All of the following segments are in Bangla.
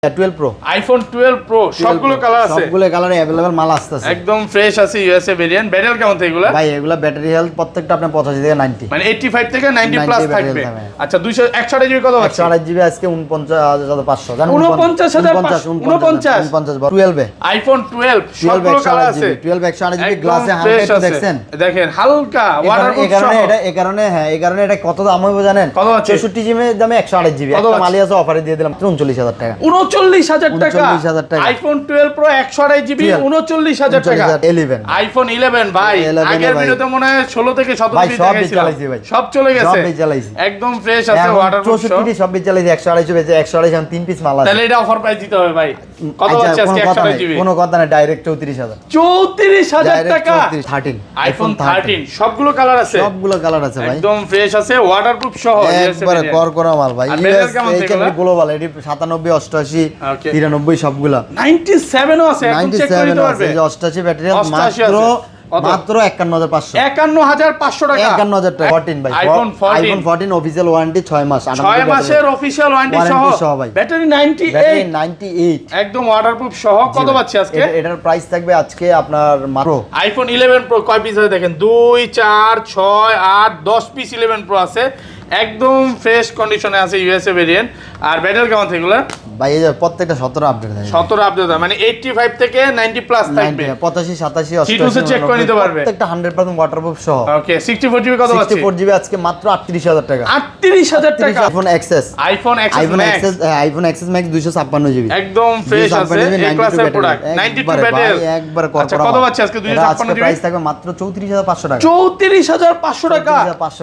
12 Pro iPhone 12 Pro সবগুলো কালার আছে, সবগুলো কালারে अवेलेबल মাল আসতেছে, একদম ফ্রেশ আছে। USA variant. ব্যাটারি কেমন থাকে এগুলা? ভাই এগুলা ব্যাটারি হেলথ প্রত্যেকটা আপনার 85 থেকে 90, মানে 85 থেকে 90 প্লাস থাকবে। আচ্ছা 128 জিবি কত আছে? 128 জিবি আজকে 49500, জানেন 49500 12 iPhone 12 সবগুলো কালার আছে। 12 128 জিবি গ্লাসে হালকা দেখছেন, দেখেন হালকা ওয়াটারপ্রুফ সহ। এই কারণে এটা কত দাম হবে জানেন? কত আছে? 64 জিবি দামে 128 জিবি একটা মালি আছে, অফারে দিয়ে দিলাম 39000 টাকা। 39000 টাকা iPhone 12 Pro 128 জিবি 39000 টাকা। 11 iPhone 11 ভাই আগের ভিডিওতে মনে হয় 16 থেকে 17 জিবি দেখাইছিলাম, সব চলে গেছে, একদম ফ্রেশ আছে ওয়াটারপ্রুফ সহ। 64 সব চালাইছি, 128 বেজে 128 এখন 3 পিস মাল আছে। তাহলে এটা অফার প্রাইস দিতে হবে ভাই। কত আছে আজকে 128 জিবি? কোনো কথা না, ডাইরেক্ট 34000 টাকা। 13 iPhone 13 সবগুলো কালার আছে, সবগুলো কালার আছে ভাই, একদম ফ্রেশ আছে ওয়াটারপ্রুফ সহ। একবারে করা মাল ভাই। এই গ্লোবাল এডি 97 88 93 সবগুলো 97 ও আছে, এখন চেক করে নিতে পারবে। এই যে 88 ব্যাটারি মাত্র 51500 টাকা। 51000 টাকা 14 ভাই। iPhone 14 অফিশিয়াল ওয়ারেন্টি 6 মাস, 6 মাসের অফিশিয়াল ওয়ারেন্টি সহ ভাই। ব্যাটারি 98 একদম ওয়াটারপ্রুফ সহ। কত পাচ্ছি আজকে? এটার প্রাইস থাকবে আজকে আপনার মাত্র iPhone 11 Pro কয় পিস আছে দেখেন, 2 4 6 8 10 পিস 11 Pro আছে, একদম ফ্রেশ কন্ডিশনে আছে, ইউএসএ ভেরিয়েন্ট। আর ব্যাটারি কেমন থাকে এগুলা? ভাই এই যে প্রত্যেকটা 17 আপডেট থাকে, 17 আপডেট মানে 85 থেকে 90 প্লাস থাকবে, 85 87 88 চেক করে নিতে পারবে, প্রত্যেকটা 100% ওয়াটারপ্রুফ সহ। ওকে 64 জিবি কত আছে? 64 জিবি আজকে মাত্র 38000 টাকা। 38000 টাকা। iPhone XS Max 256 জিবি একদম ফ্রেশ আছে, এই ক্লাসের প্রোডাক্ট। 92 ব্যাটারি একবার আচ্ছা কত পাচ্ছি আজকে? 256 জিবি প্রাইস থাকবে মাত্র 34500 টাকা। 34500 টাকা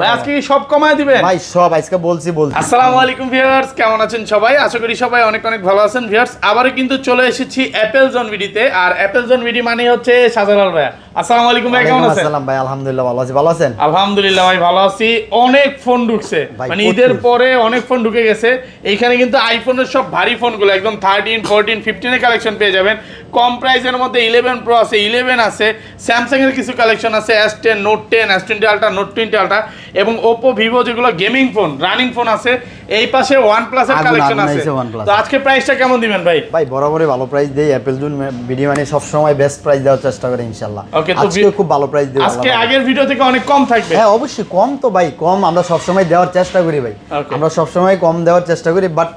ভাই, আজকে কি সব কমায় দিবেন ভাই? সব আজকে বলছি। আসসালামু আলাইকুম ভিউয়ার্স, কেমন আছেন সবাই? আশা করি সবাই অনেক অনেক ভালো আছেন। ভিউয়ার্স আবারও কিন্তু চলে এসেছি অ্যাপেল জোন ভিডিওতে, আর অ্যাপেল জোন ভিডিও মানে হচ্ছে শাহজালাল ভাই। আসসালামু আলাইকুম ভাই, কেমন আছেন? আসসালাম ভাই, আলহামদুলিল্লাহ ভালো আছি। ভালো আছেন? আলহামদুলিল্লাহ ভাই ভালো আছি। অনেক ফোন ঢুকছে, মানে ঈদের পরে অনেক ফোন ঢুকে গেছে। এইখানে কিন্তু আইফোনের সব ভারী ফোনগুলো একদম 13 14 15 এর কালেকশন পেয়ে যাবেন কম প্রাইসের মধ্যে। 11 Pro আছে, 11 আছে, স্যামসাং এর কিছু কালেকশন আছে, S10 Note 10 S20 Ultra Note 20 Ultra এবং Oppo Vivo যেগুলো গেমিং ফোন রানিং ফোন আছে। এই পাশে OnePlus এর কালেকশন আছে। তো আজকে প্রাইসটা কেমন দিবেন ভাই? ভাই বরাবরই ভালো প্রাইস দেই, অ্যাপেল জোন ভিডিও মানে সব সময় বেস্ট প্রাইস দেওয়ার চেষ্টা করে ইনশাআল্লাহ। আজকে খুব ভালো প্রাইস দেব। আজকে আগের ভিডিও থেকে অনেক কম থাকবে। হ্যাঁ অবশ্যই কম তো ভাই, কম আমরা সব সময় দেওয়ার চেষ্টা করি ভাই, আমরা সব সময় কম দেওয়ার চেষ্টা করি। বাট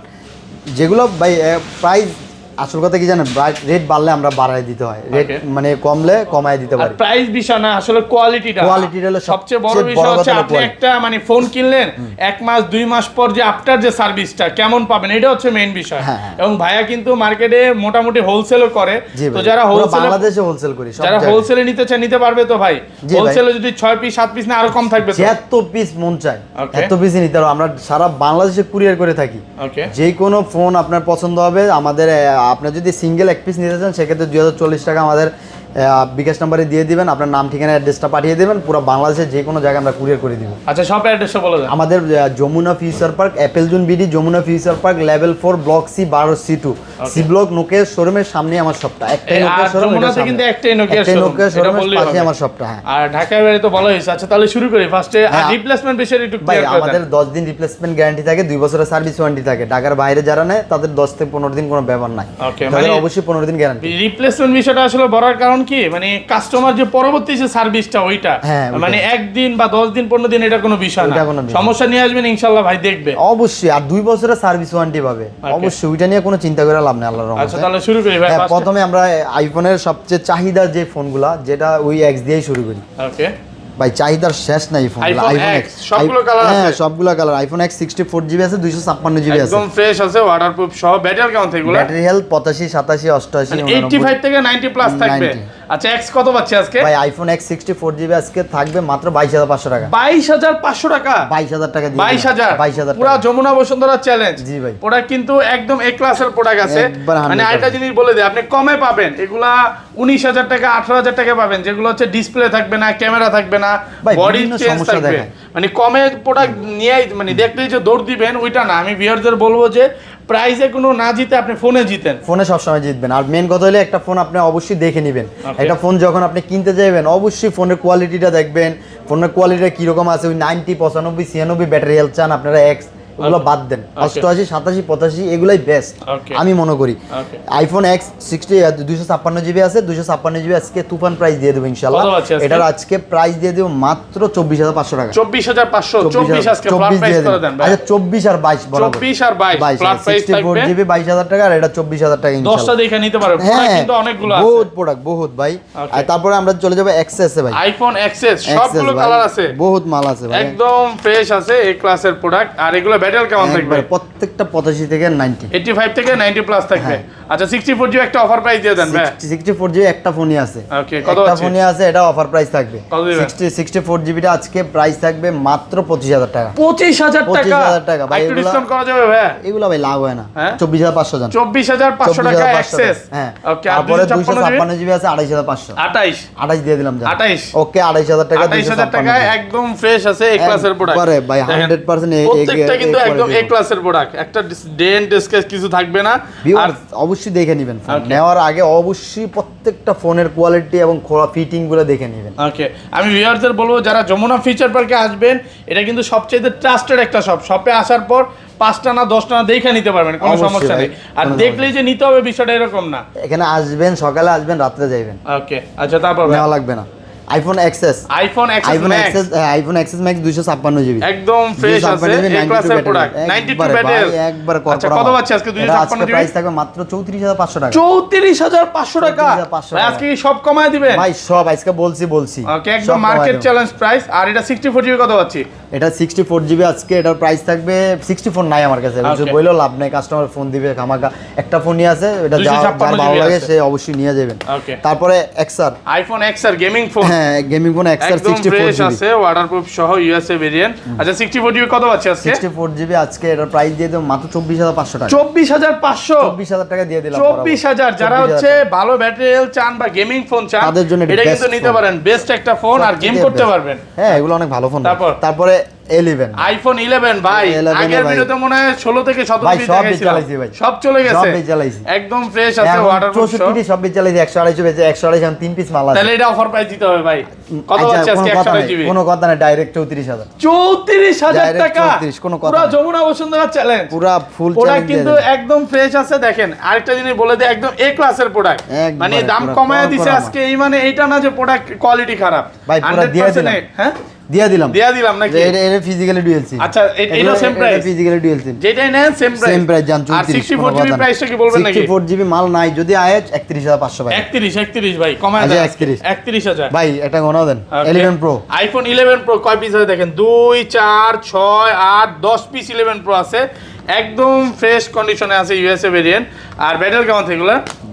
যেগুলো ভাই প্রাইস আসল কথা কি জানেন, রেট বাড়লে আমরা বাড়ায় দিতে হয়, রেট মানে কমলে কমায় দিতে পারি। প্রাইস বিষয় না, আসলে কোয়ালিটিটা হলো সবচেয়ে বড় বিষয়। হচ্ছে আপনি একটা মানে ফোন কিনলেন 1 মাস 2 মাস পর যে আফটার যে সার্ভিসটা কেমন পাবেন, এটা হচ্ছে মেইন বিষয়। এবং ভাইয়া কিন্তু মার্কেটে মোটামুটি হোলসেলও করে, তো যারা হোলসেল বাংলাদেশে হোলসেল করি, যারা হোলসেলে নিতে চায় নিতে পারবে তো ভাই। হোলসেলে যদি 6 পিস 7 পিস না আরো কম থাকবে তো, এত পিস মন চায় এত পিস নিতে পারো। আমরা সারা বাংলাদেশে কুরিয়ার করে থাকি। যে কোনো ফোন আপনার পছন্দ হবে আমাদের, আপনার যদি সিঙ্গেল এক পিস নিতে চান সেক্ষেত্রে 2040 টাকা আমাদের বিকাশ নাম্বারে দিয়ে দিবেন, আপনার নাম ঠিকানা অ্যাড্রেসটা পাঠিয়ে দেবেন, পুরো বাংলাদেশের যে কোনো জায়গায় আমরা কুরিয়ার করে দিব। আচ্ছা সব অ্যাড্রেসটা বলে দেন। আমাদের Jamuna Future Park, Apple Zone BD, Jamuna Future Park level 4 block C 12 C2 C block Nokia শোরুমের সামনে আমার শপটা। একটাই নোকিয়া শোরুম, যমুনাতে কিন্তু একটাই নোকিয়া শোরুমের পাশে আমার শপটা। হ্যাঁ আর ঢাকায় বাইরে তো ভালো হইছে। আচ্ছা তাহলে শুরু করি ফার্স্টে। আর রিপ্লেসমেন্ট বিষয়ে একটু ক্লিয়ার করে দেন। আমাদের 10 দিন রিপ্লেসমেন্ট গ্যারান্টি থাকে, 2 বছরের সার্ভিস ওয়ারেন্টি থাকে। ঢাকার বাইরে যারা নেয় তাদের 10 থেকে 15 দিন কোনো ব্যাপার নাই, মানে অবশ্যই 15 দিন গ্যারান্টি। রিপ্লেসমেন্ট বিষয়টা আসলে বড়ার কারণ কি, মানে কাস্টমার যে পরবর্তী যে সার্ভিসটা ওইটা, মানে 1 দিন বা 10 দিন 15 দিন এটা কোনো বিষয় না, সমস্যা নিয়ে আসবেন ইনশাআল্লাহ ভাই দেখবে অবশ্যই। আর 2 বছরের সার্ভিস ওয়ারেন্টি পাবে অবশ্যই, ওইটা নিয়ে কোনো চিন্তা করে লাভ নেই আল্লাহর রহমতে। আচ্ছা তাহলে শুরু করি ভাই। প্রথমে আমরা আইফোনের সবচেয়ে চাহিদার যে ফোনগুলা, যেটা ওই X দিয়েই শুরু করি। ওকে ভাই চাহিদার শেষ নাই ফোনগুলো। আইফোন X সবগুলো কালার আছে। হ্যাঁ সবগুলো কালার। আইফোন X 64 জিবি আছে, 256 জিবি আছে, একদম ফ্রেশ আছে, ওয়াটারপ্রুফ সহ। ব্যাটারি কেমন থাকবে? ব্যাটারি হেলথ 85 87 88 85 থেকে 90 প্লাস থাকবে। আচ্ছা X কত পাচ্ছি আজকে? ভাই আইফোন X 64 জিবি আজকে থাকবে মাত্র 22500 টাকা। 22500 টাকা? 22000 টাকা দিয়ে 22000 পুরো যমুনা বসুন্ধরা চ্যালেঞ্জ। জি ভাই প্রোডাক্ট কিন্তু একদম এ ক্লাসের প্রোডাক্ট আছে। মানে আরেকটা জিনিস বলে দেই, আপনি কমে পাবেন এগুলা 19000 টাকা 18000 টাকা পাবেন, যেগুলো হচ্ছে ডিসপ্লে থাকবে না, ক্যামেরা থাকবে না, বডি চেঞ্জ থাকবে। মানে কমে প্রোডাক্ট নিয়ে মানে দেখলেই যে দৌড় দিবেন ওইটা না। আমি ভিউয়ারদের বলবো যে প্রাইসে কোনো না জিতে আপনি ফোনে জিতেন, ফোনে সবসময় জিতবেন। আর মেন কথা হলো একটা ফোন আপনি অবশ্যই দেখে নেবেন। একটা ফোন যখন আপনি কিনতে যাবেন অবশ্যই ফোনের কোয়ালিটিটা দেখবেন, ফোনের কোয়ালিটিটা কীরকম আছে। ওই 90 95 96 ব্যাটারি হেলথ চান আপনারা X, ওগুলো বাদ দেন, 88 87 85 এগুলাই বেস্ট আমি মনে করি। আইফোন এক্স 256 জিবি আছে, 256 জিবি আজকে তুফান প্রাইস দিয়ে দেবো ইনশাআল্লাহ। এটার আজকে প্রাইস দিয়ে দেবো মাত্র 24500 টাকা। 24500, 24 আজকে ফ্ল্যাট প্রাইস করে দেন ভাই। আচ্ছা 24 আর 22 বরাবর, 24 আর 22 ফ্ল্যাট প্রাইস থাকবে 64 জিবি 22000 টাকা, আর এটা 24000 টাকা ইনশাআল্লাহ। 10টা দেখে নিতে পারবেন, প্রোডাক্ট কিন্তু অনেকগুলো আছে, বহুত প্রোডাক্ট বহুত ভাই। আর তারপরে আমরা চলে যাব এক্সএস এ ভাই, আইফোন এক্সএস সবগুলো কালার আছে, বহুত মাল আছে ভাই, একদম ফ্রেশ আছে, এই ক্লাসের প্রোডাক্ট। আর এগুলো ব্যাটারি কেমন থাকবে? প্রত্যেকটা 85 থেকে 90, 85 থেকে 90 প্লাস থাকবে। আচ্ছা 64 জিবি একটা অফার প্রাইস দিয়ে দেন ভাই। 64 জিবি একটা ফোনই আছে, ওকে কত আছে? একটা ফোনই আছে, এটা অফার প্রাইস থাকবে। 64 জিবিটা আজকে প্রাইস থাকবে মাত্র 25000 টাকা। 25000 টাকা, 25000 টাকা ভাই, একটু ডিসকাউন্ট করা যাবে ভাই? এগুলো ভাই লাভ হয় না। 24500 জান, 24500 টাকা এক্সেস। হ্যাঁ ওকে। আর তারপরে 256 জিবি আছে 28500, 28 দিয়ে দিলাম জান। 28 ওকে 28000 টাকা, 28000 টাকা একদম ফ্রেশ আছে, এই ক্লাসের প্রোডাক্ট আরে ভাই 100% প্রত্যেকটা কিন্তু একদম এই ক্লাসের প্রোডাক্ট, একটা ডেন্ট স্কেচ কিছু থাকবে না। আর অবশ্যই দেখে নেবেন, ফোন নেওয়ার আগে অবশ্যই প্রত্যেকটা ফোনের কোয়ালিটি এবং ফিটিং গুলো দেখে নেবেন। ওকে, আমি ভিউয়ারদের বলবো যারা যমুনা ফিচার পার্কে আসবেন, এটা কিন্তু সবচেয়ে ট্রাস্টেড একটা শপ। শপে আসার পর 5টা না 10টা না দেখে নিতে পারবেন, কোনো সমস্যা নেই। আর দেখলেই যে নিতে হবে বিষয়টা এরকম না, এখানে আসবেন সকালে আসবেন রাত্রে যাবেন। ওকে আচ্ছা তারপর নেওয়া লাগবে না। আইফোন এক্সএস ম্যাক্স 256 জিবি একদম ফ্রেশ আছে, এই ক্লাসের প্রোডাক্ট 92 ব্যাটারি একবার। আচ্ছা কত পাচ্ছি আজকে? 256 জিবি প্রাইস থাকবে মাত্র 34500 টাকা। 34500 টাকা ভাই, আজকে কি সব কমায় দিবেন ভাই? সব আজকে বলছি। ওকে একদম মার্কেট চ্যালেঞ্জ প্রাইস। আর এটা 64 জিবি কত পাচ্ছি? এটা 64 জিবি আজকে এটার প্রাইস থাকবে 64 নাই আমার কাছে, বললেও লাভ নাই, কাস্টমার ফোন দিবে খামাকা। একটা ফোনই আছে, এটা যার ভালো লাগে সে অবশ্যই নিয়ে যাবেন। তারপরে XR, iPhone XR gaming phone, হ্যাঁ গেমিং ফোন এক্সআর 64 জিবি আছে, ওয়াটারপ্রুফ সহ ইউএসএ ভেরিয়েন্ট। আচ্ছা 64 জিবি কত পাচ্ছি আজকে? 64 জিবি আজকে এটার প্রাইস দিয়ে দেব মাত্র 24500 টাকা। 24500 টাকা দিয়ে দিলাম। 24000 যারা হচ্ছে ভালো ব্যাটারি চান বা গেমিং ফোন চান, তাদের জন্য এটা কিন্তু নিতে পারেন, বেস্ট একটা ফোন, আর গেম করতে পারবেন। হ্যাঁ এগুলো অনেক ভালো ফোন। তারপরে 11 আইফোন 11 ভাই, আগের ভিডিওতে মনে হয় 16 থেকে 17 পিস দেখাইছিলাম, সব চলে গেছে, একদম ফ্রেশ আছে, ওয়াটারপ্রুফ 64 সব পিস চালাইছি, 128 বেচে 128 এখন 3 পিস মাল আছে। তাহলে এটা অফার প্রাইস দিতে হবে ভাই। কত হচ্ছে আজকে 128 জিবি? কোনো কথা না, ডাইরেক্ট 34000। 34000 টাকা, 34 কোনো কথা পুরো যমুনা বসুন্ধরা চ্যালেঞ্জ, পুরো ফুল প্রোডাক্ট কিন্তু একদম ফ্রেশ আছে। দেখেন আরেকটা জিনিস বলে দেই, একদম এ ক্লাসের প্রোডাক্ট, মানে দাম কমায় দিছে আজকে, এই মানে এইটা না যে প্রোডাক্ট কোয়ালিটি খারাপ ভাই, পুরো দিয়ে দিলাম। হ্যাঁ দিয়া দিলাম নাকি? এটা ফিজিক্যালি ডুয়াল সিম। আচ্ছা এটা same price, physically dual SIM, যেটাই নেন সেম প্রাইস জান। 64 জিবি প্রাইসটা কি বলবেন নাকি? 64 জিবি মাল নাই, যদি আয় 31500 ভাই। 31 ভাই কমায় দেন, 31000 ভাই এটা গোনাও দেন। 11 প্রো, আইফোন 11 প্রো কয় পিস আছে দেখেন? 2 4 6 8 10 পিস 11 প্রো আছে, একদম ফ্রেশ কন্ডিশনে আছে, ইউএসএ ভেরিয়েন্ট। আর ব্যাটারি কেমন থাকবে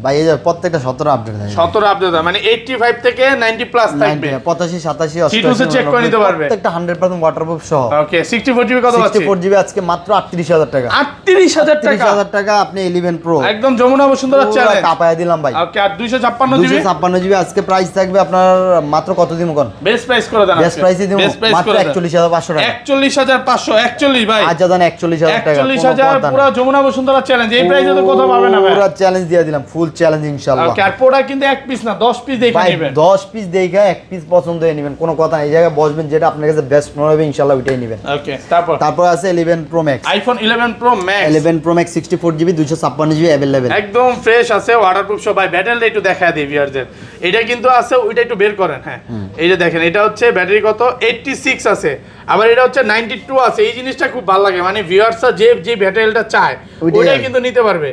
ভাই? এই যে প্রত্যেকটা 17 আপডেট থাকে, 17 আপডেট মানে 85 থেকে 90 প্লাস থাকবে, 85 87 C2 চেক করে নিতে পারবে, প্রত্যেকটা 100% ওয়াটারপ্রুফ সহ। ওকে 64 জিবি কত আছে? 64 জিবি আজকে মাত্র 38000 টাকা। 38000 টাকা আপনি 11 প্রো একদম যমুনা বসুন্ধরা চ্যালেঞ্জ কাপায়া দিলাম ভাই। ওকে আর 256 জিবি আজকে প্রাইস থাকবে আপনার মাত্র কত দিমু কোন? বেস্ট প্রাইস করে দেন, বেস্ট প্রাইসে দিমু মাত্র 41500 টাকা। 41500 41 ভাই, আচ্ছা দেন 41000 টাকা। 41000 পুরো যমুনা বসুন্ধরা চ্যালেঞ্জ, এই প্রাইসে তো কোথাও পাবে না ভাই, পুরো চ্যালেঞ্জ দিয়ে দিলাম, ফুল চ্যালেঞ্জ ইনশাআল্লাহ। ওকে আর প্রোডাক্ট কিন্তু এক পিস না 10 পিস দেখে নেবেন, 10 পিস দেখে এক পিস পছন্দ হয়ে নেবেন, কোনো কথা নাই। এই জায়গায় বসবেন, যেটা আপনার কাছে বেস্ট মনে হবে ইনশাআল্লাহ ওইটাই নেবেন। ওকে তারপর আছে 11 pro max, iPhone 11 pro max, 11 pro max 64 GB 256 GB available, একদম ফ্রেশ আছে, ওয়াটারপ্রুফ সব। ভাই ব্যাটারিটা একটু দেখায় দিই ভিউয়ারদের, এটা কিন্তু আছে, ওইটা একটু বের করেন। হ্যাঁ এই যে দেখেন, এটা হচ্ছে ব্যাটারি কত 86 আছে, আবার এটা হচ্ছে 92 আছে। এই জিনিসটা খুব ভালো লাগে, মানে ভিউয়ারসরা যে ব্যাটারিটা চায় ওইটাই কিন্তু নিতে পারবে।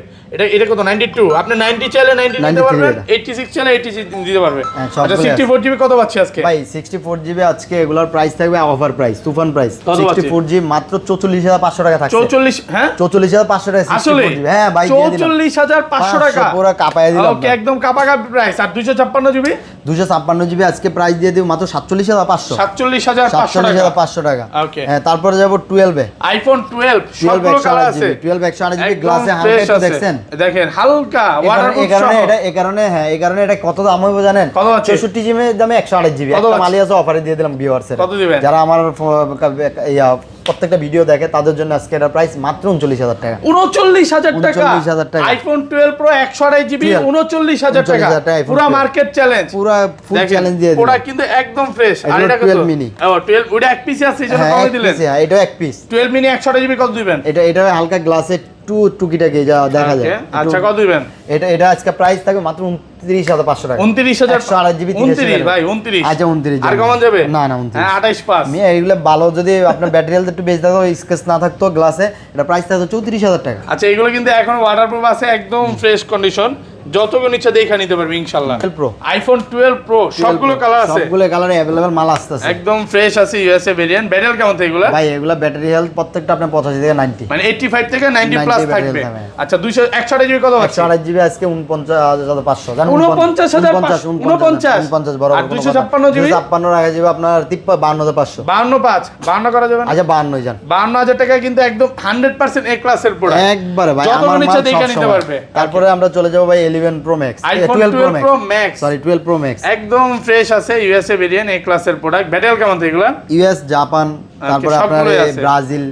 এটা কত 92, আপনি 90 চাইলে 90 নিতে পারবেন, 86 চাইলে 86 দিতে পারবে। আচ্ছা 64 জিবি কত পাচ্ছি আজকে ভাই? 64 জিবি আজকে এগুলার প্রাইস থাকবে অফার প্রাইস, তুফান প্রাইস। 64 জিবি মাত্র 44500 টাকা থাকছে। 44 হ্যাঁ 44500 টাকা 64 জিবি। হ্যাঁ ভাই দিয়ে দিলাম 44500 টাকা, পুরো কাপায়া দিলাম। ওকে একদম কাপাকাপি প্রাইস। আর 256 জিবি 256 জিবি আজকে প্রাইস দিয়ে দিই মাত্র 47500 47500 টাকা। ওকে হ্যাঁ তারপরে যাব 12 এ, আইফোন 12 সবগুলো কালার আছে, 12 128 জিবি গ্লাসে 100 দেখছেন, দেখেন হালকা ওয়াটারপ্রুফ সহ। এই কারণে এটা কত দাম হবে জানেন? 64 জিবি দামে 128 জিবি একটা মালি আছে, অফারে দিয়ে দিলাম ভিউয়ারদের। কত দিবেন? যারা আমার প্রত্যেকটা ভিডিও দেখে তাদের জন্য আজকে এটা প্রাইস মাত্র 39,000 টাকা। 39,000 টাকা 39,000 টাকা আইফোন 12 প্রো 128 জিবি 39,000 টাকা পুরো মার্কেট চ্যালেঞ্জ, পুরো ফুল চ্যালেঞ্জ দিয়ে ওটা কিন্তু একদম ফ্রেশ। আর এটা কত? 12 মিনি। ও 12 ওটা এক পিস আছে এইজন্য কমে দিলেন। হ্যাঁ এটা এক পিস 12 মিনি 128 জিবি কত দিবেন? এটা হালকা গ্লাসে টুকিটাকে যা দেখা যায়। আচ্ছা কত দিবেন? এটা আজকে প্রাইস থাকবে মাত্র 29,500 টাকা। 29,000 128 জিবি 29 ভাই 29। আচ্ছা 29 আর কমান যাবে? না 29। হ্যাঁ 28 পাস। আমি এগুলো ভালো যদি আপনার ব্যাটারি হেলথ একটু বেশি থাকতো, স্কেচ না থাকতো গ্লাসে, এটা প্রাইস থাকতো 34,000 টাকা। আচ্ছা এগুলো কিন্তু এখন ওয়াটারপ্রুফ আছে, একদম ফ্রেশ কন্ডিশন, যতগুলো ইচ্ছা দেখে নিতে পারবে ইনশাআল্লাহ। 12 প্রো আইফোন 12 প্রো সবগুলো কালার আছে, সবগুলো কালারে अवेलेबल মাল আসতেছে, একদম ফ্রেশ আছে। USA variant. ব্যাটারি কেমন থাকে এগুলো? ভাই এগুলো ব্যাটারি হেলথ প্রত্যেকটা আপনার 85 থেকে 90, মানে 85 থেকে 90 প্লাস 90 থাকবে। battery health আচ্ছা 261 জিবি কত আছে? 128 জিবি আজকে 49,500 জানেন? 49,500 বড়। আর 256 জিবি 256 রাখা যাবে আপনার 52,500। 52 করা যাবে না? আচ্ছা 52 জান। 52,000 টাকা কিন্তু একদম 100% এ ক্লাসের প্রোডাক্ট একবারে ভাই যতগুলো আমার ইচ্ছা মাল দেখে সব নিতে সময়। পারবে। তারপরে আমরা চলে যাব ভাই 11 pro max, iPhone 12 pro max, sorry 12 pro max একদম ফ্রেশ আছে। ইউএসএ ভেরিয়েন্ট এ ক্লাসের প্রোডাক্ট। ব্যাটারি কেমন থাকে এগুলো? ইউএস, জাপান, তারপরে আপনার সবগুলোই আছে। ব্রাজিল,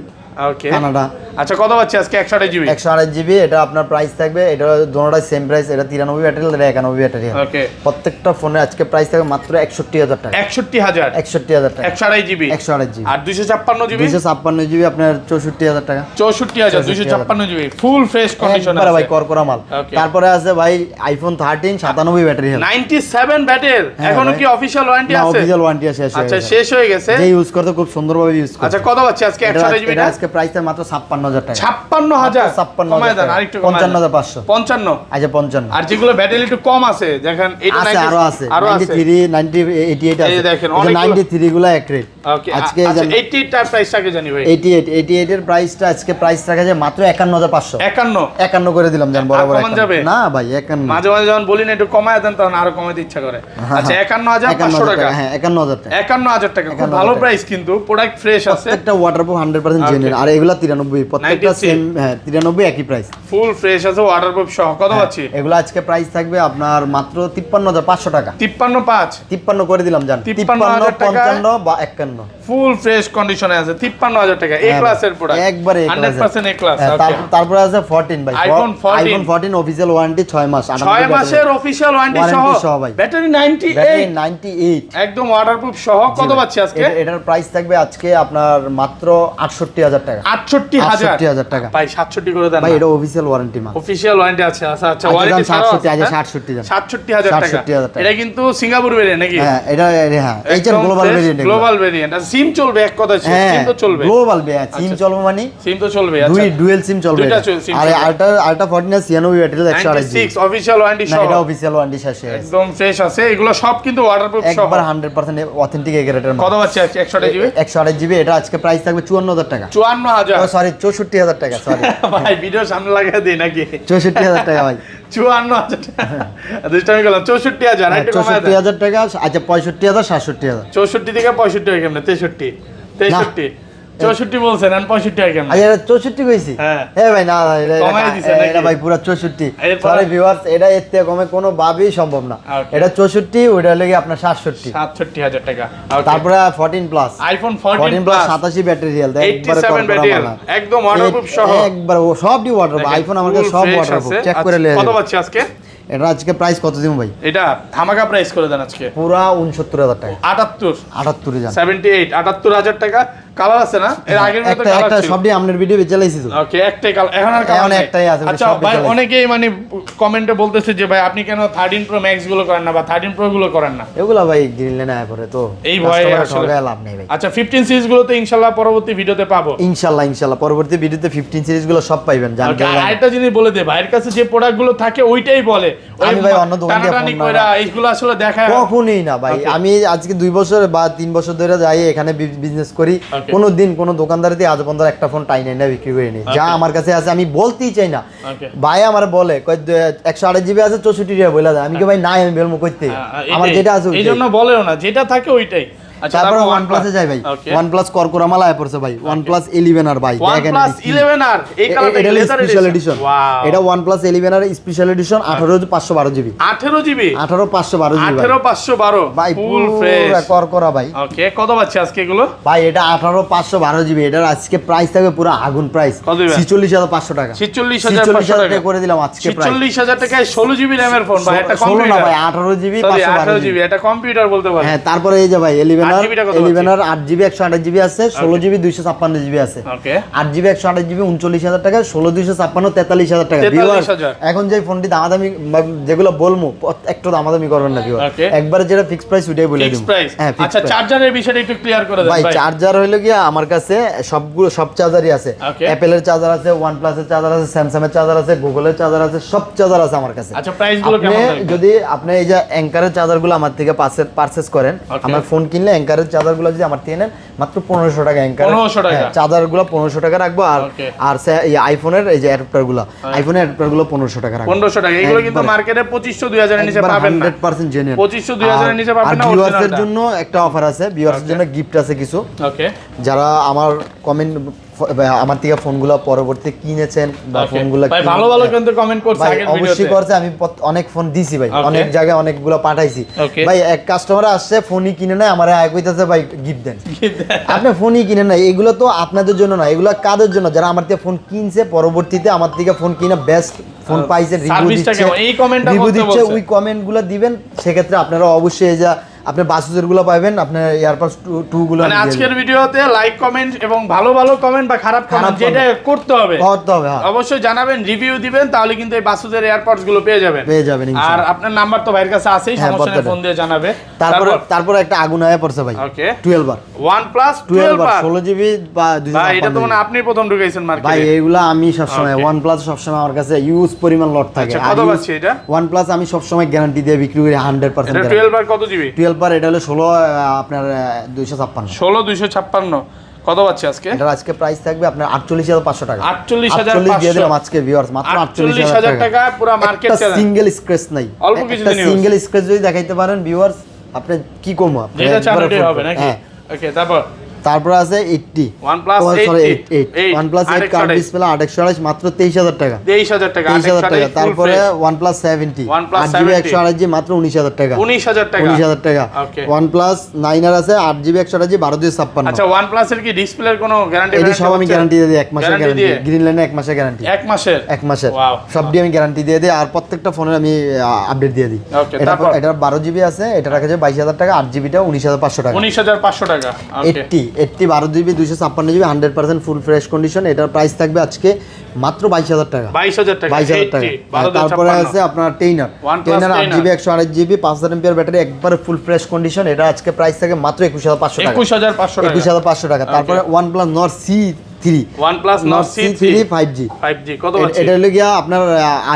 ওকে কানাডা। আচ্ছা কত পাচ্ছি আজকে? 128 জিবি 128 জিবি। এটা আপনার প্রাইস থাকবে, এটা দুটোটাই সেম প্রাইস। এটা 93 ব্যাটারি, এটা 91 ব্যাটারি। ওকে প্রত্যেকটা ফোনে আজকে প্রাইস থাকবে মাত্র 61,000 টাকা। 61,000 61,000 টাকা 128 জিবি 128 জিবি। আর 256 জিবি 256 জিবি আপনার 64,000 টাকা। 64,000 256 জিবি ফুল ফ্রেশ কন্ডিশন একবারে আছে ভাই করকরা মাল। Okay. তারপরে আছে ভাই আইফোন 13 97 ব্যাটারি হেলথ, 97 ব্যাটারি। এখনো ভাই। কি অফিশিয়াল ওয়ারেন্টি আছে? অফিশিয়াল ওয়ারেন্টি আছে, আচ্ছা শেষ হয়ে গেছে। যে ইউজ করতে খুব সুন্দরভাবে ইউজ করে। আচ্ছা কত পাচ্ছি আজকে 128 জিবি? এটা আজকে প্রাইস থাকবে মাত্র 56,000 টাকা। 56,000 কমায় দেন আরেকটু কমায় দেন। 55,500 55। আচ্ছা 55। আর যেগুলো ব্যাটারি একটু কম আছে দেখেন, এটা আছে 90 আরো আছে, আরো আছে 93 90 88 আছে। এই দেখেন, এই যে অনেকগুলো- 93 গুলো এক রেট। ওকে আজকে আচ্ছা 88 টার প্রাইসটাকে জানি ভাই। 88 এর প্রাইসটা আজকে প্রাইস রাখা যায় মাত্র 51,500। 51 51 করে দিলাম জান, বরাবর কমান যাবে? না ভাই 51। মাঝে মাঝে যখন বলি না একটু কমায় দেন তখন আরো কমাইতে ইচ্ছা করে। আচ্ছা 51,500 টাকা। হ্যাঁ 51,000 টাকা। 51,000 টাকা খুব ভালো প্রাইস, কিন্তু প্রোডাক্ট ফ্রেশ আছে, প্রত্যেকটা ওয়াটারপ্রুফ 100% জেনুইন। আর এগুলা 93, প্রত্যেকটা 93 সেম। হ্যাঁ 93 একই প্রাইস, ফুল ফ্রেশ আছে, ওয়াটারপ্রুফ সহ। কত পাচ্ছি? এগুলো আজকে প্রাইস থাকবে আপনার মাত্র 53,500 টাকা। 53.5 53 করে দিলাম জান। 53,000 টাকা। 55 বা 51 ফুল ফ্রেশ কন্ডিশনে আছে। 53,000 টাকা এ ক্লাসের প্রোডাক্ট, একবারে 100% এ ক্লাস। তারপরে আছে 14 ভাই, আইফোন 14 আইফোন 14 অফিশিয়াল ওয়ারেন্টি 6 মাস, 6 মাসের অফিশিয়াল ওয়ারেন্টি সহ ভাই। ব্যাটারি ব্যাটারি 98 98 একদম ওয়াটারপ্রুফ সহ। কত পাচ্ছি আজকে? এটার প্রাইস থাকবে আজকে আপনার মাত্র 68,000 টাকা। 68,000 টাকা ভাই 67 করে দেন ভাই, না। এটা অফিশিয়াল ওয়ারেন্টি মাল। অফিশিয়াল ওয়ারেন্টি আছে। আচ্ছা আচ্ছা আচ্ছা, ওয়ারেন্টি ছাড়া 67 আছে, আচ্ছা হ্যাঁ? 67 জান। 67,000 টাকা। 67,000 টাকা। এটা কিন্তু সিঙ্গাপুর ভেরিয়েন্ট নাকি? হ্যাঁ এটা হ্যাঁ HR global variant. Global variant. আর সিম চলবে এক কথা, সিম তো চলবে। গ্লোবাল ভেরিয়েন্ট, সিম চলবে মানে সিম তো চলবে। দুই আচ্ছা ডুয়াল সিম চলবে। দুইটা সিম আর চলবে। Ultra 14 96 battery 128 GB. 96 official warranty না সহ। এটা অফিশিয়াল ওয়ারেন্টি শেষ হয়ে গেছে। একদম ফ্রেশ আছে, এগুলো সব কিন্তু ওয়াটারপ্রুফ সহ। একবার 100% অথেন্টিক এগ্রেডের মাল। কত পাচ্ছি আজকে 128 জিবি? 128 জিবি। এটা আজকে প্রাইস থাকবে 54,000 টাকা। 54,000 সরি 64,000 টাকা, সরি ভাই ভিডিও সামনে লাগিয়ে দেই নাকি? 64,000 টাকা ভাই। 54,000 টাকা দুষ্টামি করলাম। 64,000 একটু কমায় দেন। 64,000 টাকা। আচ্ছা 65,000 67,000। 64 থেকে 65 হয় কেমনে? 63 63 64 বলছেন আর 65 হয় কেমনে? আচ্ছা 64 কইছি। হ্যাঁ। ভাই না কমায় দিছেন নাকি? এটা ভাই পুরো 64। এরপর? সরি ভিউয়ার্স, এটা এর থেকে কমে কোনো ভাবেই সম্ভব না। Okay. এটা 64, ওইটা লাগে আপনার 67। 67,000 টাকা। Okay. তারপরে 14 plus, iPhone 14 plus plus 87 battery health, একবারে 87 ব্যাটারি একদম ওয়াটারপ্রুফ সহ। একবার ও সবই ওয়াটারপ্রুফ। আইফোন আমার কাছে সব ওয়াটারপ্রুফ, চেক করে আচ্ছা, নিয়ে কত পাচ্ছি আজকে? এটা আজকে প্রাইস কত দিমু ভাই? এটা ধামাকা প্রাইস করে দেন আজকে। পুরা 69,000 টাকা। 78 জান। 78 78,000 টাকা। কালার আছে না? এর আগের মতো একটা কালার একটা ছিল। সবই আপনার ভিডিও চালাইছি তো। ওকে একটাই কালার এখন আর এখন কালার নেই। একটাই আছে, আচ্ছা সবই ভাই চালাইছি। অনেকেই মানে কমেন্টে বলতেছে যে ভাই আপনি কেন 13 প্রো ম্যাক্স গুলো করেন না বা 13 প্রো গুলো করেন না? এগুলা ভাই গ্রিনলে না পরে তো এই ভয়ে কাস্টমার আসলে ঠকায় লাভ নেই ভাই। আচ্ছা 15 সিরিজ গুলো তো ইনশাআল্লাহ পরবর্তী ভিডিওতে পাবো। ইনশাআল্লাহ পরবর্তী ভিডিওতে 15 সিরিজ গুলো সব পাইবেন জানতে Okay, পারবেন। আরেকটা জিনিস বলে দে, ভাইয়ের কাছে যে প্রোডাক্ট গুলো থাকে ওইটাই বলে। আমি ভাই অন্য দোকান দিয়ে টানাটানি ফোন না- কইরা এইগুলো আসলে দেখা কখনোই না ভাই। আমি আজকে 2 বছর বা 3 বছর ধরে যাই এখানে বিজনেস করি, Okay. কোনো দিন কোনো দোকানদারিতে আজ পর্যন্ত একটা ফোন টাই নাই না বিক্রি করে নি। যা আমার কাছে আছে আমি বলতেই চাই না। Okay. ভাই আমার বলে 128 জিবি আছে 64 টাকা বইলা দেয়। আমি কি ভাই নাই, আমি বলবো কইতে আমার যেটা আছে এই জন্য বলেও না, যেটা থাকে ওইটাই। আচ্ছা, তারপরে তারপর OnePlus এ যাই ভাই। Okay. OnePlus করকরা মালা আয় পড়ছে ভাই। OnePlus 11R ভাই, দেখেন OnePlus 11R এই কালারটা এটা লেদার স্পেশাল এডিশন। ওয়াও, এটা OnePlus 11R special edition 18512 GB. 18 GB 18512 GB 18512 ভাই, ফুল পুরো ফ্রেশ। করকরা ভাই। ওকে, কত পাচ্ছি আজকে এগুলো? ভাই এটা 18512 জিবি, এটার আজকে প্রাইস থাকবে পুরো আগুন প্রাইস, কত দিবেন? 46500 টাকা। 46500 টাকা করে দিলাম আজকে প্রাইস। 46000 টাকায় 16 জিবি র‍্যামের ফোন ভাই, এটা 16 না কম্পিউটার ভাই, 18 জিবি 18 512 জিবি, এটা কম্পিউটার বলতে পারেন। হ্যাঁ, তারপরে এই যে ভাই 11R 8 জিবিটা কত 11R 8 জিবি 128 জিবি আছে, 16 জিবি 256 জিবি আছে। ওকে, 8 জিবি 128 জিবি 39000 টাকা, 16 256 43000 টাকা। 43,000 ভিউয়ার্স, এখন যে ফোনটি দামাদামি যেগুলো বলবো একটু দামাদামি করবেন না ভিউয়ার, Okay. একবারে যেটা ফিক্স প্রাইস ওইটাই বলে ফিক্স দিই। প্রাইস। হ্যাঁ, আচ্ছা, চার্জারের বিষয়টা একটু ক্লিয়ার করে দেন ভাই। ভাই। চার্জার হইলো গিয়া আমার কাছে সব চার্জারই আছে। Okay. অ্যাপেলের চার্জার আছে, OnePlus এর চার্জার আছে, স্যামসাং এর চার্জার আছে, গুগলের চার্জার আছে, সব চার্জার আছে আমার কাছে। আচ্ছা, প্রাইস গুলো আপনি কেমন থাকবে? যদি আপনি এই যে অ্যাঙ্কারের চার্জারগুলো আমার থেকে পারচেজ করেন, Okay. আমার ফোন কিনলে অ্যাঙ্কারের চার্জারগুলো যদি আমার থেকে নেন মাত্র 1500 টাকা অ্যাঙ্কার। 1500 টাকা। চার্জারগুলো 1500 টাকা রাখবো, আর Okay. আর এই আইফোনের এই যে অ্যাডাপ্টারগুলো, আইফোনের অ্যাডাপ্টারগুলো 1500 টাকা রাখবো। 1500 টাকা। এগুলো কিন্তু মার্কেটে 2500 2000 এর নিচে পাবেন না। 100% জেনুইন। 2500 2000 এর নিচে পাবেন না। ভিউয়ার্সের জন্য একটা অফার আছে, ভিউয়ার্সের জন্য গিফট আছে কিছু। ওকে, যারা আমার কমেন্ট আমার থেকে ফোনগুলো পরবর্তী কিনেছেন বা ফোনগুলো ভাই ভালো ভালো কিন্তু কমেন্ট করছে আগের ভিডিওতে। অবশ্যই করছে, আমি অনেক ফোন দিছি ভাই, Okay. অনেক জায়গায় অনেকগুলো পাঠাইছি Okay. ভাই। এক কাস্টমার আসছে, ফোনই কিনে নেয়, আমার আয় কইতাছে ভাই গিফট দেন। আপনি ফোনই কিনে নেয়, এগুলো তো আপনাদের জন্য না, এগুলো কাদের জন্য? যারা আমার থেকে ফোন কিনছে, পরবর্তীতে আমার থেকে ফোন কিনে বেস্ট ফোন পাইছে, রিভিউ সার্ভিসটা দিচ্ছে, কেমন? এই কমেন্টটা রিভিউ করতে দিচ্ছে, বলছে। ওই কমেন্টগুলো দিবেন। সেক্ষেত্রে আপনারা অবশ্যই এই যে আপনি বাসুজের গুলো পাবেন, আপনার এয়ারপডস 2 গুলো মানে আজকের ভিডিওতে লাইক কমেন্ট এবং ভালো ভালো কমেন্ট বা খারাপ কমেন্ট যেটা করতে হবে হ্যাঁ, অবশ্যই জানাবেন, রিভিউ দিবেন, তাহলে কিন্তু এই বাসুদের এয়ারপডস গুলো পেয়ে যাবেন আর ইনশাআল্লাহ। আপনার নাম্বার তো ভাইয়ের কাছে আছেই, হ্যাঁ, সমস্যা নেই, ফোন দিয়ে জানাবে। তারপরে একটা আগুন আয়া পড়ছে ভাই। ওকে, 12R OnePlus 12R 16 জিবি বা ভাই, এটা তো 256 মানে আপনি প্রথম ঢুকাইছেন ভাই। মার্কেটে এইগুলা আমি সবসময় Okay. OnePlus সবসময় আমার কাছে ইউজ পরিমাণ লট থাকে। আচ্ছা, কত পাচ্ছি এটা? OnePlus আমি সবসময় গ্যারান্টি দিয়ে বিক্রি করি 100%। এটা 12R কত জিবি? 12R এটা হলো 16 আপনার 256। 16 256 কত পাচ্ছি আজকে? এটার আজকে প্রাইস থাকবে আপনার 48500 টাকা। 48500 দিয়ে দিলাম আজকে ভিউয়ার্স, মাত্র 48000 টাকা পুরো মার্কেট চ্যালেঞ্জ। সিঙ্গেল স্ক্র্যাচ নাই, অল্প কিছু দিন সিঙ্গেল স্ক্র্যাচ যদি দেখাইতে পারেন ভিউয়ার্স, আপনি কি কমো আপনি যেটা চান ওটাই হবে নাকি? ওকে, তারপর আছে 80 OnePlus 8 OnePlus 8 কার্ড ডিসপ্লে 828 মাত্র 23000 টাকা। 23000 টাকা। 23000 টাকা। তারপরে OnePlus 70 OnePlus 8GB 128GB মাত্র 19000 টাকা। 19000 টাকা। 19000 টাকা। ওকে, OnePlus 9R আছে 8GB 128GB 12256। আচ্ছা, OnePlus এর কি ডিসপ্লের কোনো গ্যারান্টি? এই সব আমি গ্যারান্টি দিয়ে দিই, 1 মাসের গ্যারান্টি। গ্রিন লাইনে 1 মাসের গ্যারান্টি। 1 মাসের? 1 মাসের। ওয়াও, সব দিয়ে আমি গ্যারান্টি দিয়ে দিই, আর প্রত্যেকটা ফোনের আমি আপডেট দিয়ে দিই। ওকে, তারপর এটা 12GB আছে, এটা রাখা যায় 22000 টাকা, 8GBটা 19500 টাকা। 19500 টাকা। ওকে, 80 12GB 256GB 100% full fresh condition, এটার প্রাইস থাকবে আজকে মাত্র 22000 টাকা। 22000 টাকা। 22000 টাকা। তারপরে আছে আপনার trainer 8GB 128GB 5000 mAh battery, একবারে ফুল ফ্রেশ কন্ডিশন, এটা আজকে প্রাইস থাকে মাত্র 21500 টাকা। 21500 টাকা। 21500 টাকা। তারপরে OnePlus Nord C3 OnePlus Nord C3 5G 5G কত পাচ্ছি? এটা হলো গিয়া আপনার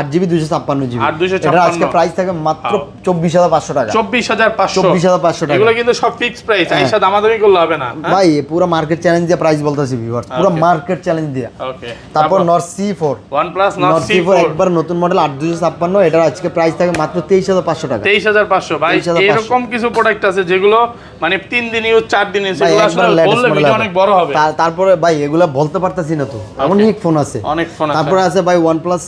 8GB 256GB। 8 এটা আজকে প্রাইস থাকে মাত্র 24500 টাকা। 24500 24500 টাকা। এগুলো কিন্তু সব ফিক্স প্রাইস, আইসা দামাদামি করলে হবে না। ভাই পুরো মার্কেট চ্যালেঞ্জ দিয়ে প্রাইস বলতাছি ভিউয়ার্স, পুরো মার্কেট চ্যালেঞ্জ দিয়ে। ওকে, তারপর Nord C4 OnePlus Nord C4 একবার নতুন মডেল 8256, এটা আজকে প্রাইস থাকে মাত্র 23500 টাকা। 23500 ভাই। 23500 এরকম কিছু প্রোডাক্ট আছে যেগুলো মানে 3 দিন ইউজ 4 দিন ইউজ, ভাই এগুলো একবার আসলে latest বললে model ভিডিও হবে। অনেক বড় হবে। তারপরে ভাই এগুলা বলতে পারতাছি না তো, অনেক ফোন আছে, অনেক ফোন আছে। তারপরে আছে ভাই OnePlus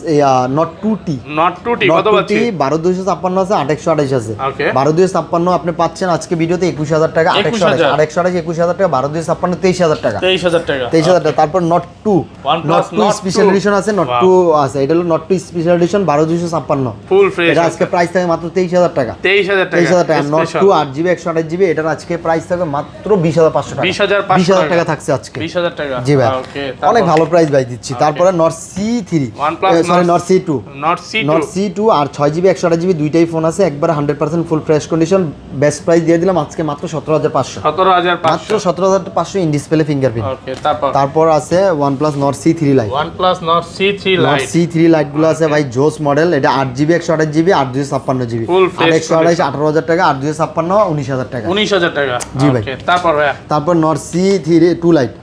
Nord 2T Nord 2T কত পাচ্ছি? 12256 আছে, 828 আছে। ওকে, 12256 আপনি পাচ্ছেন আজকে ভিডিওতে 21000 টাকা। 828 21000 টাকা, 12256 23000 টাকা। 23000 টাকা। 23000 টাকা। তারপর Nord 2 OnePlus Nord 2 special edition আছে, Nord 2 আছে, এটা হলো Nord 2 special edition 12256 full fresh. এটা আজকে প্রাইস থাকে মাত্র 23000 টাকা। 23000 টাকা। 23000 টাকা। Nord 2 8GB 128GB, এটার আজকে প্রাইস থাকে মাত্র 20500 টাকা। 20500 টাকা থাকছে আজকে। 20000 টাকা। জি ভাই, ওকে, অনেক ভালো প্রাইস ভাই দিচ্ছি। তারপরে Nord C3 Nord C2 Nord C2 আর 6GB 128GB দুইটাই ফোন আছে, একবার 100% full fresh condition, best price দিয়ে দিলাম আজকে মাত্র 17500। 17500 মাত্র 17500 ইন ডিসপ্লে ফিঙ্গারপ্রিন্ট। ওকে, তারপর আছে OnePlus Nord C3 Lite। OnePlus Nord C3 Nord Lite C3 Lite গুলো আছে ভাই জোস মডেল, এটা 8GB 128GB 8256GB, full fresh 128 18000 টাকা, 8256 19000 টাকা। 19000 টাকা। জি ভাই। ওকে, তারপর ভাই তারপর Nord C2 Lite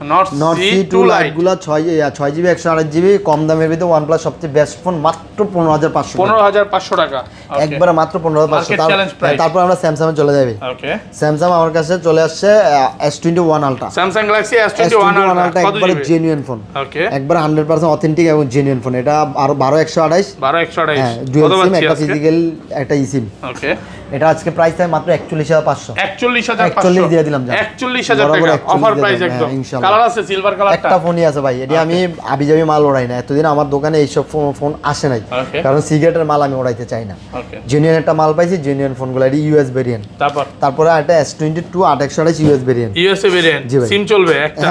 Nord C2 light গুলা 6 জিবি 128 জিবি কম দামের ভিতরে OnePlus সবচেয়ে বেস্ট ফোন মাত্র 15500 15500 টাকা একবারে মাত্র 15500 তারপর আমরা স্যামসাং এ চলে যাই ওকে স্যামসাং আমার কাছে চলে আসছে S21 ultra Samsung Galaxy S21 ultra একবারে জেনুইন ফোন ওকে একবারে 100% অথেন্টিক এবং জেনুইন ফোন এটা আর 12128 হ্যাঁ ডুয়াল সিম একটা ফিজিক্যাল একটা ইসিম ওকে এটা আজকে প্রাইস থাকে মাত্র 41500 41500 দিয়ে দিলাম 41000 টাকা অফার প্রাইস একদম কালার আছে সিলভার কালারটা একটা ফোনই আছে ভাই এটা আমি আবিজাবি মাল ওড়াই না এতদিন আমার দোকানে এইসব ফোন আসে নাই কারণ সিগারেটের মাল আমি ওড়াইতে চাই না জেনুইন একটা মাল পাইছি জেনুইন ফোনগুলো এটা ইউএস ভেরিয়েন্ট তারপরে একটা S22 828 ইউএস ভেরিয়েন্ট সিম চলবে একটা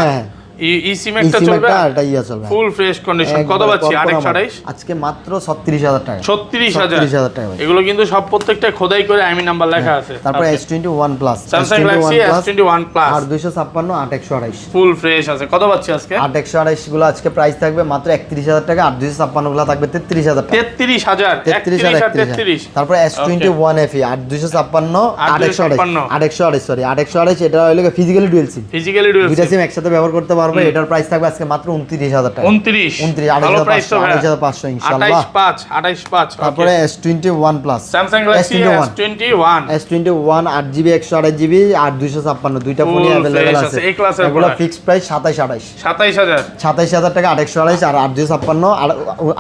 ই সিম একটা চলবে আর এটা ইয়া চলবে ফুল ফ্রেশ কন্ডিশন কত পাচ্ছি 828 আজকে মাত্র 36000 টাকা 36000 টাকা এগুলো কিন্তু সব প্রত্যেকটা খোদাই করে আইমি নাম্বার লেখা আছে তারপর S21 plus Samsung Galaxy S21 plus আর 256 8128 ফুল ফ্রেশ আছে কত পাচ্ছি আজকে 8128 গুলো আজকে প্রাইস থাকবে মাত্র 31000 টাকা আর 256 গুলো থাকবে 33000 টাকা 33000 তারপর S21 FE আর 256 828 সরি 828 এটা হলো ফিজিক্যালি ডুয়াল সিম দুইটা সিম একসাথে ব্যবহার করতে পারবে এটার প্রাইস থাকবে আজকে মাত্র 29000 টাকা 29 ভালো প্রাইস তো 28500 ইনশাআল্লাহ 28 তারপরে S21 plus Samsung Galaxy S21 8GB 128GB আর 256 দুইটা ফোনই अवेलेबल আছে এই ক্লাসের এগুলো ফিক্সড প্রাইস 27000 টাকা 828 আর 256 আর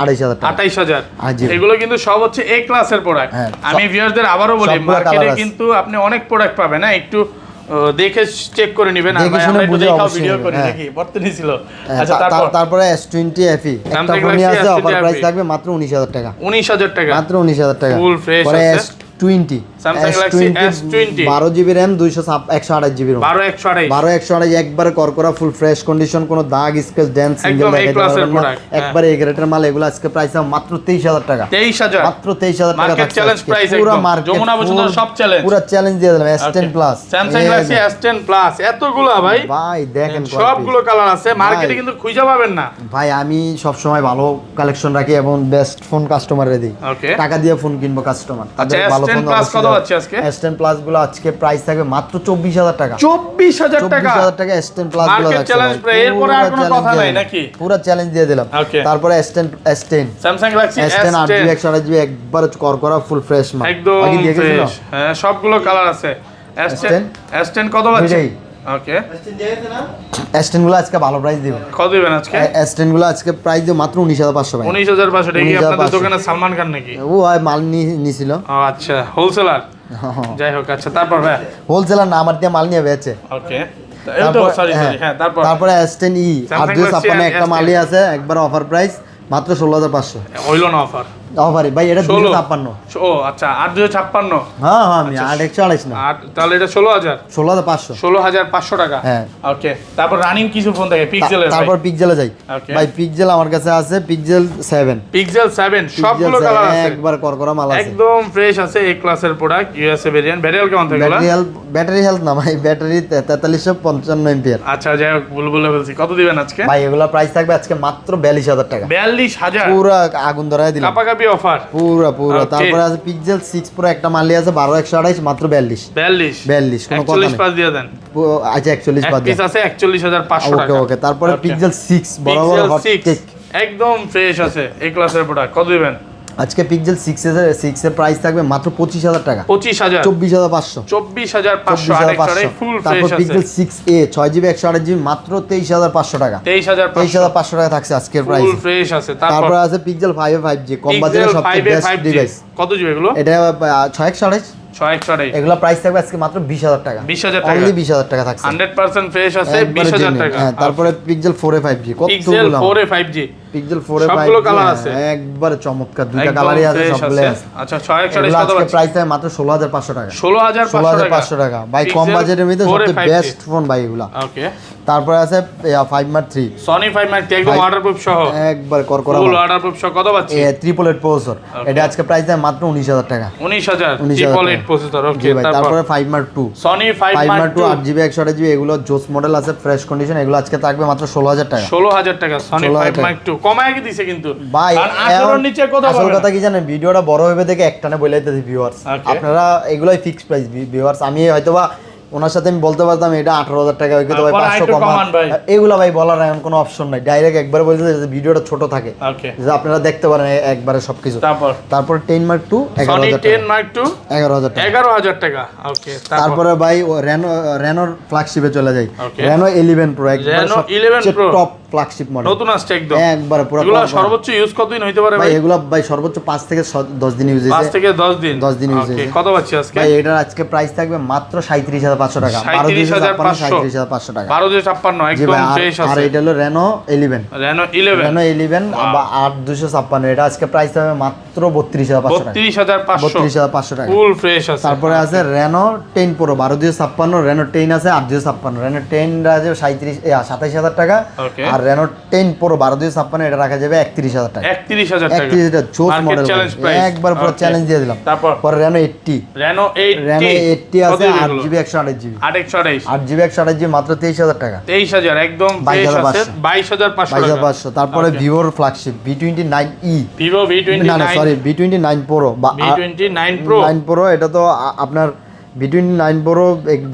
28000 এগুলো কিন্তু সব হচ্ছে এ ক্লাসের প্রোডাক্ট আমি ভিউয়ারদের আবারো বলি মার্কেটে কিন্তু আপনি অনেক প্রোডাক্ট পাবেন না একটু দেখে চেক করে নেবেন আর ভাই আমরা একটু দেখাও ভিডিও করে দেখি বর্তমানে ছিল আচ্ছা তারপরে S20 FE একটা ফোনই আছে অফার প্রাইস থাকবে মাত্র 19000 টাকা মাত্র 19000 টাকা ফুল ফ্রেশ আছে S20 Samsung Galaxy S20 12GB RAM 128GB ROM 128 একবারে করকরা ফুল ফ্রেশ কন্ডিশন কোনো দাগ স্ক্র্যাচ ড্যান্স সিঙ্গেল একবারে এই গ্রেডের মাল এগুলো আজকে প্রাইস মাত্র 23000 টাকা 23000 মাত্র 23000 টাকা মার্কেট চ্যালেঞ্জ প্রাইস একদম যমুনা বসুন্ধরা সব চ্যালেঞ্জ পুরো চ্যালেঞ্জ দিয়ে দিলাম S10 plus Samsung Galaxy S10 plus এতগুলো ভাই দেখেন সবগুলো কালার আছে মার্কেটে কিন্তু খুঁজে পাবেন না ভাই আমি সব সময় ভালো কালেকশন রাখি এবং বেস্ট ফোন কাস্টমারে দিই টাকা দিয়ে ফোন কিনবো কাস্টমার আচ্ছা S10 প্লাস কত আছে আজকে S10 প্লাস গুলো আজকে প্রাইস থাকবে মাত্র 24000 টাকা 24000 টাকা S10 প্লাস গুলো মার্কেট চ্যালেঞ্জ প্রাইস এরপর আর কোনো কথা নাই নাকি পুরো চ্যালেঞ্জ দিয়ে দিলাম তারপরে S10 Samsung Galaxy S10 8GB 128GB একবার করকরা ফুল ফ্রেশ মাল একদম ফ্রেশ হ্যাঁ সবগুলো কালার আছে S10 কত আছে ওকে S10 গুলো আজকে ভালো প্রাইস দিব কত দিবেন আজকে S10 গুলো আজকে প্রাইস দিব মাত্র 19500 ভাই 19500 টাকা কি আপনাদের দোকানে সালমান খান নাকি ও মাল নিছিল ও আচ্ছা হোলসেলার যাই হোক আচ্ছা তারপর ভাই হোলসেলার না আমার দিয়ে মাল নিয়ে বেচে ওকে তারপরে S10e আর 256 একটা মালই আছে একবার অফার প্রাইস মাত্র 16500 হইলো না অফার অফারে ভাই এটা 256 ও আচ্ছা 8256 হ্যাঁ আমি 841 না তাহলে এটা 16500 টাকা হ্যাঁ ওকে তারপর রানিং কিছু ফোন থাকে পিক্সেলের তারপর পিক্সেলে যাই ভাই পিক্সেল আমার কাছে আছে পিক্সেল 7 সবগুলো কালার আছে একবার করকরা মাল আছে একদম ফ্রেশ আছে এই ক্লাসের প্রোডাক্ট ইউএসএ ভেরিয়েন্ট ব্যাটারি কেমন থাকে ব্যাটারি হেলথ না ভাই ব্যাটারি 4355 এমপিআর আচ্ছা যাই হোক বলে বলছি কত দিবেন আজকে ভাই এগুলা প্রাইস থাকবে আজকে মাত্র 42000 টাকা 42000 পুরো আগুন ধরায় দিলাম কাপাকাপি অফার পুরো তারপরে আছে পিক্সেল 6 প্রো একটা মাল আছে 12128 মাত্র 42 কোনো কথা নেই 41 পাস দিয়ে দেন আচ্ছা 41 পাস পিস আছে 41500 টাকা ওকে তারপরে পিক্সেল 6 বরাবর হট কেক একদম ফ্রেশ আছে এই ক্লাসের প্রোডাক্ট কত দিবেন আজকে পিক্সেল 6 এর প্রাইস থাকবে মাত্র 25000 টাকা 25000 24500 ফুল ফ্রেশ তারপর আছে পিক্সেল 6a 6GB 128GB মাত্র 23500 টাকা 23500 টাকা থাকছে আজকের প্রাইস ফুল ফ্রেশ আছে তারপর আছে পিক্সেল 5G কম বাজেটের সবচেয়ে বেস্ট ডিভাইস কত জিবি এগুলো এটা 628 এগুলা প্রাইস থাকবে আজকে মাত্র 20000 টাকা 20000 টাকা অনলি 20000 টাকা থাকছে 100% ফ্রেশ আছে 20000 টাকা তারপরে pixel 4a 5G pixel 4a 5G pixel 4a 5G সবগুলো কালার আছে একবার চমৎকার দুইটা কালারই আছে সবগুলো আছে আচ্ছা 628 কত আছে প্রাইস থাকে মাত্র 16500 টাকা 16500 টাকা ভাই কম বাজেটের মধ্যে সবচেয়ে বেস্ট ফোন ভাই এগুলা ওকে তারপরে আছে 5 Mark 3 Sony 5 Mark 3 একদম ওয়াটারপ্রুফ সহ একবার করকরা ফুল ওয়াটারপ্রুফ সহ কত পাচ্ছি 888 প্রসেসর এটা আজকে প্রাইস থাকে মাত্র 19000 টাকা 19000 888 প্রসেসর ওকে তারপরে 5 Mark 2 Sony 5 Mark 2 8GB 128GB এগুলো জোস মডেল আছে ফ্রেশ কন্ডিশন এগুলো আজকে থাকবে মাত্র 16000 টাকা 16000 টাকা Sony 5 Mark 2 কমায় কি দিছে কিন্তু ভাই আর নিচে কত বলে আসল কথা কি জানেন ভিডিওটা বড় হবে দেখে একটানে বইলাইতেছি ভিউয়ার্স আপনারা এগুলাই ফিক্সড প্রাইস ভিউয়ার্স আমি হয়তোবা ওনার সাথে আমি বলতে পারতাম এটা 18,000 টাকা হয়তো ভাই 500 একটু কমান ভাই। এগুলা ভাই বলার এখন কোনো অপশন নাই, ডাইরেক্ট একবার বলতে যে ভিডিওটা ছোট থাকে ওকে যে আপনারা দেখতে পারেন একবারে সবকিছু। তারপর 10 Mark II 11,000 টাকা, 10 Mark II 11,000 টাকা। 11,000 টাকা। ওকে তারপরে ভাই রেনোর ফ্ল্যাগশিপে চলে যাই, Okay. রেনো 11 প্রো একবার Reno 11 Pro top flagship model, নতুন আসছে একদম একবার পুরো এগুলো সর্বোচ্চ ইউজ কতদিন হইতে পারে ভাই? ভাই এগুলো ভাই সর্বোচ্চ 5 থেকে 10 দিন ইউজ 5 হয়েছে, থেকে 10 দিন 10 দিন ইউজ ওকে হয়েছে। কত পাচ্ছি আজকে ভাই এটার আজকে প্রাইস থাকবে মাত্র 37,500 টাকা, 37,500 টাকা, 12,56 জি একদম ভাই। ফ্রেশ আর আছে। এটা হলো রেনো 11, Reno 11 রেনো 11 বা 8,256, এটা আজকে প্রাইস থাকবে মাত্র 32,500 টাকা, 32,500 32,500 টাকা। ফুল ফ্রেশ আছে। তারপরে আছে রেনো 10 প্রো 12,256, রেনো 10 আছে 8,256, রেনো 10 আছে 27,000 টাকা, ওকে আর রেনো 10 প্রো 12,256 এটা রাখা যাবে 31,000 টাকা, 31,000 টাকা 31,000 জোস Market মডেল, challenge price। একবার পুরো Okay. চ্যালেঞ্জ দিয়ে দিলাম। তারপর পরে রেনো 80, Reno 80 রেনো 80 আছে কত 8GB 128GB, 828 8GB 128GB মাত্র 23,000 টাকা, 23,000 একদম ফ্রেশ আছে 22,500 টাকা। 22,500। তারপরে ভিভোর ফ্ল্যাগশিপ V29e, Vivo না না সরি V29 প্রো বা V29 Pro 9 প্রো, এটা তো আপনার V29 প্রো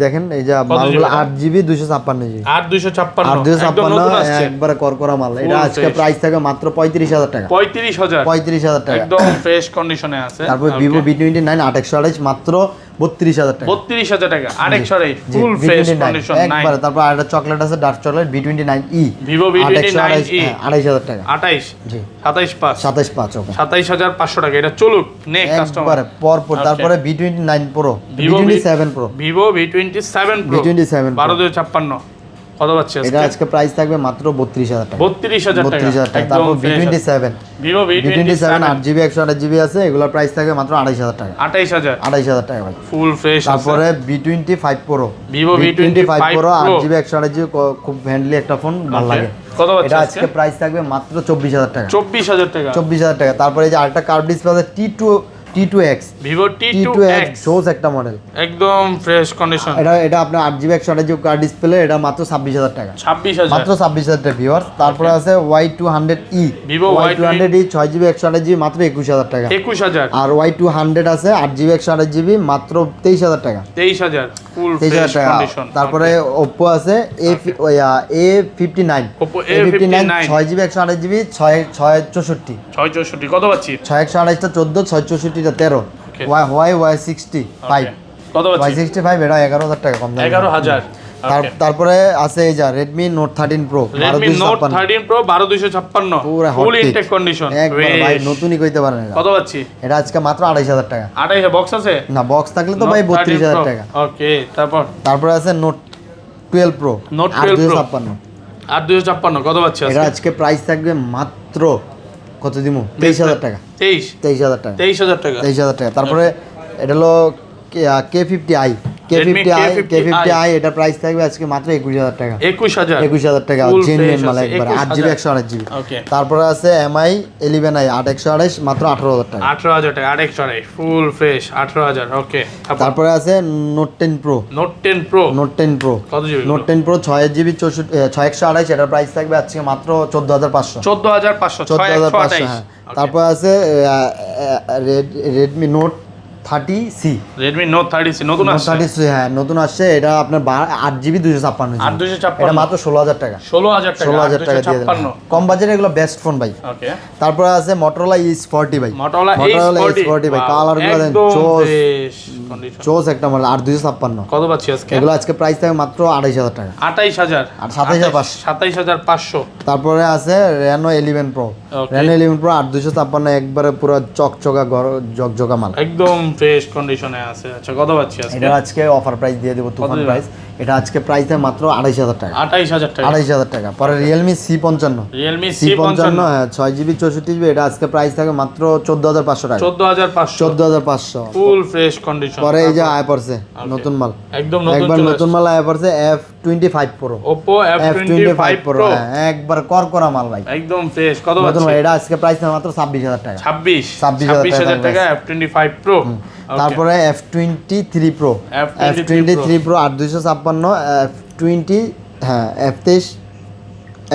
দেখেন এই যে মালগুলো 8GB 256GB, 8256 একদম 8,256 নতুন আসছে একবারে করকরা মাল। এটা Full আজকে fresh। প্রাইস থাকে মাত্র 35,000 টাকা, 35,000 35,000 টাকা। একদম ফ্রেশ কন্ডিশনে আছে। তারপর ভিভো V29 828 মাত্র 32,000 টাকা, 32,000 টাকা 828 জি, ফুল ফ্রেশ V29 কন্ডিশন একবারে। তারপর আরেকটা চকলেট আছে dark chocolate V29e, Vivo V29e 28,000 টাকা, 28 জি 27,500 27,500 ওকে 27,500 টাকা। এটা চলুক নেক কাস্টমার একবারে পর। তারপরে V29 pro Vivo V27 pro Vivo V27 Pro V27 Pro 12,256 কত পাচ্ছি এটা আজকে? আজকে প্রাইস থাকবে মাত্র 32,000 টাকা, 32,000 টাকা 32,000 টাকা। একদম তারপর fresh আছে। V27 Vivo V27 V27 8GB 128GB আছে, এগুলোর প্রাইস থাকবে মাত্র 28,000 টাকা, 28,000 28,000 টাকা ভাই। ফুল ফ্রেশ আছে। তারপরে V25 pro Vivo V25 Pro 8GB 128GB খুব হ্যান্ডলি একটা ফোন, ভালো লাগে। কত পাচ্ছি এটা আজকে? আজকে প্রাইস থাকবে মাত্র 24,000 টাকা, 24,000 টাকা 24,000 টাকা। তারপরে এই যে আরেকটা কার্ভ ডিসপ্লে আছে T2X, Vivo T2X জোস একটা মডেল, একদম ফ্রেশ কন্ডিশন এটা আপনার 8GB 128GB কার্ভ ডিসপ্লে, এটা মাত্র 26,000 টাকা, 26,000 মাত্র 26,000 টাকা ভিউয়ার্স। তারপরে আছে Y200e, Vivo Y200e 6GB 128GB মাত্র 21,000 টাকা, 21,000 আর Y200 আছে 8GB 128GB মাত্র 23,000 টাকা, 23,000 ফুল 23,000 ফ্রেশ টাকা। কন্ডিশন। তারপরে Oppo আছে A59, Oppo A59 6GB 128GB 664, 664 কত পাচ্ছি? 628টা 14, 664টা 13, Okay. Y65, কত পাচ্ছি? Y65 এটা 11,000 টাকা কম দাম। 11,000 তারপরে আছে এই যা Redmi Note 13 Pro Redmi Note 13 Pro 12,256 পুরো ফুল ইনটেক কন্ডিশন একবার ভাই নতুনই কইতে পারেন এটা। কত পাচ্ছি? এটা আজকে মাত্র 28,000 টাকা, 28 বক্স আছে না বক্স থাকলে তো ভাই 32,000 টাকা। ওকে তারপরে আছে Note 12 Pro Note 12 Pro 8,256, 8,256 কত পাচ্ছি এটা আজকে? আজকে প্রাইস থাকবে মাত্র কত দিমু 23,000 টাকা, 23,000 টাকা, 23,000 টাকা 23,000 টাকা। তারপরে এটা হলো K50i, K50i এটা প্রাইস থাকবে আজকে মাত্র 21,000 টাকা, 21,000 টাকা Full জেনুইন fresh মাল আছে, একবার 8GB 128GB। ওকে তারপরে আছে MI 11i 8/128 মাত্র 18,000 টাকা। 18,000 টাকা 8 ফুল ফ্রেশ 18,000 ওকে। তারপরে আছে Note 10 Pro, Note 10 Pro Note 10 Pro কত জিবি? Note 10 Pro 6GB 6128 এটার প্রাইস থাকবে আজকে মাত্র 14,500, 14,500 14,500 হ্যাঁ। তারপর আছে Redmi Note 30C, Redmi Note 30C নতুন Note আসছে 30C হ্যাঁ নতুন আসছে, এটা আপনার 8GB 256, 8,256 এটা মাত্র 16,000 টাকা, 16,000 টাকা 16,000 টাকা দিয়ে দেবেন। 8,256 কম বাজেটে এগুলো বেস্ট ফোন ভাই। ওকে তারপরে আছে Motorola E40 ভাই, Motorola E40 ভাই, কালার গুলো দেন চোস কন্ডিশন চোস একটা মডেল 8,256, কত পাচ্ছি আজকে? এগুলো আজকে প্রাইস থাকে মাত্র 28,000 টাকা, 28,000 আর 27,500। 27,500 তারপরে আছে Reno 11 Pro, Okay. Reno 11 Pro 8,256 একবারে পুরো চকচকা জকজকা মাল, একদম ফ্রেশ কন্ডিশনে আছে। আচ্ছা কত পাচ্ছি আজকে? এটা আজকে অফার প্রাইস দিয়ে দেবো, তুফান দিবেন? প্রাইস। এটা আজকে প্রাইস থাকে মাত্র 28,000 টাকা, 28,000 টাকা 28,000 টাকা। পরে Realme C55, Realme C55 হ্যাঁ 6GB 64GB এটা আজকে প্রাইস থাকে মাত্র 14,500 টাকা, 14,500 14,500। Full fresh condition. পরে এই যে আয় পড়ছে নতুন মাল, একদম নতুন একবার চলে নতুন মাল আয় পড়ছে F25 Pro, Oppo F25 F25 Pro Pro হ্যাঁ, একবার করকরা মাল ভাই একদম ফ্রেশ কত নতুন পাচ্ছি? মাল। এটা আজকে প্রাইস থাকে মাত্র 26,000 টাকা, 26,000 টাকা F25 Pro। তারপরে F23 Pro, F23 Pro 8,256, F20 হ্যাঁ F23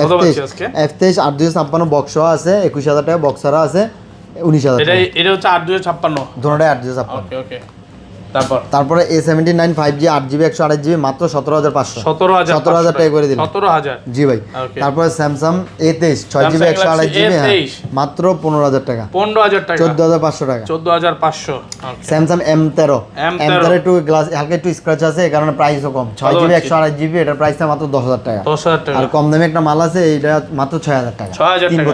কত পাচ্ছি আজকে? F23 8,256 বক্স আছে 21,000 টাকা, বক্সারা আছে 19,000 এটা টাকা, এটা হচ্ছে 8,256 দুটোটাই 8,256। ওকে ওকে তারপরে A79 5G 8GB 128GB মাত্র 17,500 17,000 টাকা করে দিলাম 17,000 জি ভাই তারপরে স্যামসাং A23 6GB 128GB মাত্র 15,000 টাকা 15,000 টাকা 14,500 টাকা 14,500 স্যামসাং M13 একটু গ্লাস হালকা একটু স্ক্র্যাচ আছে এই কারণে প্রাইসও কম 6GB 128GB এটার প্রাইসটা মাত্র 10,000 টাকা 10,000 টাকা আর কম দামে একটা মাল আছে এইটা মাত্র 6,000 টাকা 6,000 টাকা